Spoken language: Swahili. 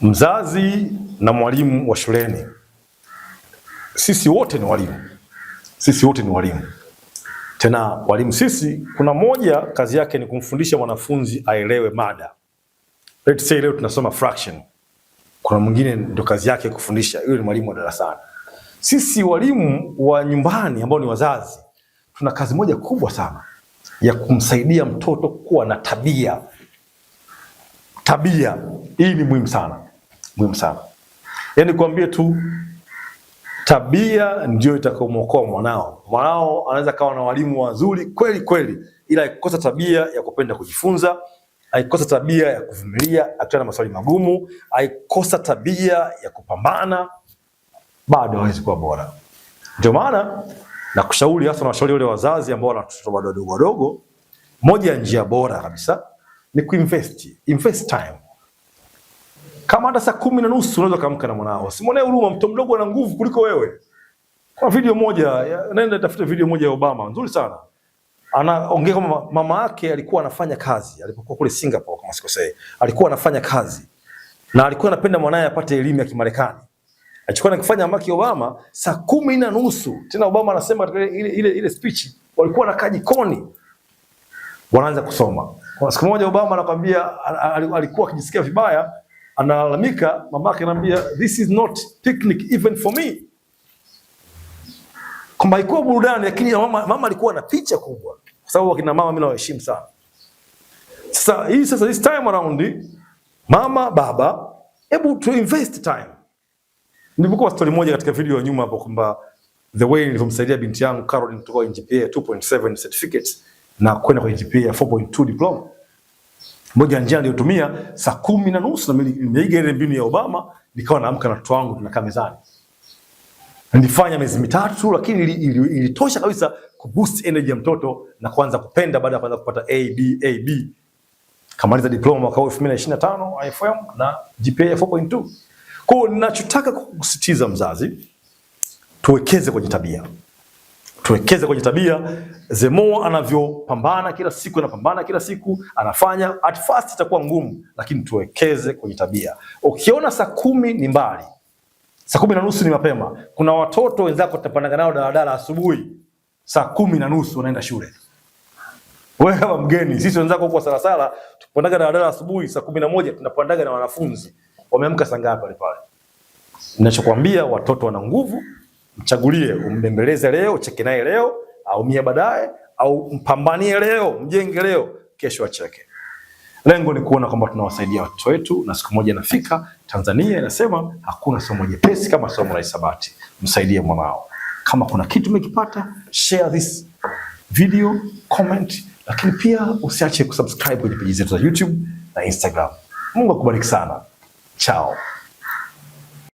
Mzazi na mwalimu wa shuleni, sisi wote ni walimu. Sisi wote ni walimu. Tena walimu sisi, kuna moja kazi yake ni kumfundisha mwanafunzi aelewe mada. Let's say leo tunasoma fraction. Kuna mwingine ndio kazi yake kufundisha, yule ni mwalimu wa darasani. Sisi walimu wa nyumbani ambao ni wazazi, tuna kazi moja kubwa sana ya kumsaidia mtoto kuwa na tabia. Tabia hii ni muhimu sana. Muhimu sana. Yaani kuambie tu tabia ndio itakayomuokoa mwanao. Mwanao anaweza kawa na walimu wazuri kweli kweli, ila akikosa tabia ya kupenda kujifunza, akikosa tabia ya kuvumilia akutana na maswali magumu, akikosa tabia ya kupambana, bado hawezi kuwa bora. Ndio maana nakushauri, hasa nawashauri wale wazazi ambao wana watoto bado wadogo, moja ya njia bora kabisa ni kuinvest. Invest time. Kama hata saa 10:30 unaweza kaamka na mwanao. Usimwonee huruma, mtoto mdogo ana nguvu kuliko wewe. Kwa video moja, nenda tafuta video moja ya Obama, nzuri sana. Anaongea kama mama yake alikuwa anafanya kazi, alipokuwa kule Singapore kama sikosei. Alikuwa anafanya kazi. Na alikuwa anapenda mwanae apate elimu ya Kimarekani. Alichokuwa anakifanya mamake Obama saa 10:30. Tena Obama anasema katika ile speech walikuwa wanakaa jikoni. Wanaanza kusoma. Kwa siku moja Obama anakuambia alikuwa akijisikia vibaya, analalamika, mamake anamwambia this is not picnic even for me. Kwamba haikuwa burudani, lakini mama alikuwa na picha kubwa. Kwa sababu wakina mama mimi nawaheshimu sana. Sasa this time around, mama, baba, hebu to invest time. Nilipokuwa story moja katika video ya nyuma hapo kwamba the way nilivyomsaidia binti yangu Caroline kutoka GPA 2.7 certificate na kwenda kwa GPA 4.2 diploma. Moja njia niliyotumia saa 10:30 na nimeiga ile mbinu ya Obama, nikawa naamka na mtoto wangu tunakaa mezani. Nilifanya miezi 3 lakini ilitosha kabisa kuboost energy ya mtoto na kuanza kupenda baada ya kuanza kupata A, B. Kamaliza diploma mwaka 2025 IFM na GPA 4.2. Kwa hiyo ninachotaka kukusitiza mzazi, tuwekeze kwenye tabia. Tuwekeze kwenye tabia. The more anavyopambana kila siku, anapambana kila siku, anafanya, at first itakuwa ngumu, lakini tuwekeze kwenye tabia. Ukiona saa 10 ni mbali, saa 10:30 ni mapema. Kuna watoto wenzako utapanda nao daladala asubuhi, saa 10:30 wanaenda shule. Wewe kama mgeni, sisi wenzako huko Salasala tupandaga daladala asubuhi, saa 11 tunapandaga na wanafunzi. Wameamka saa ngapi pale pale? Ninachokuambia, watoto wana nguvu. Mchagulie, umbembeleze leo, cheke naye leo, au mia baadaye, au mpambanie leo, mjenge leo, kesho acheke. Lengo ni kuona kwamba tunawasaidia watoto wetu, na siku moja nafika Tanzania inasema hakuna somo jepesi kama somo la hisabati. Msaidie mwanao. Kama kuna kitu umekipata, share this video, comment, lakini pia usiache kusubscribe kwenye page zetu za YouTube na Instagram. Mungu akubariki sana. Ciao.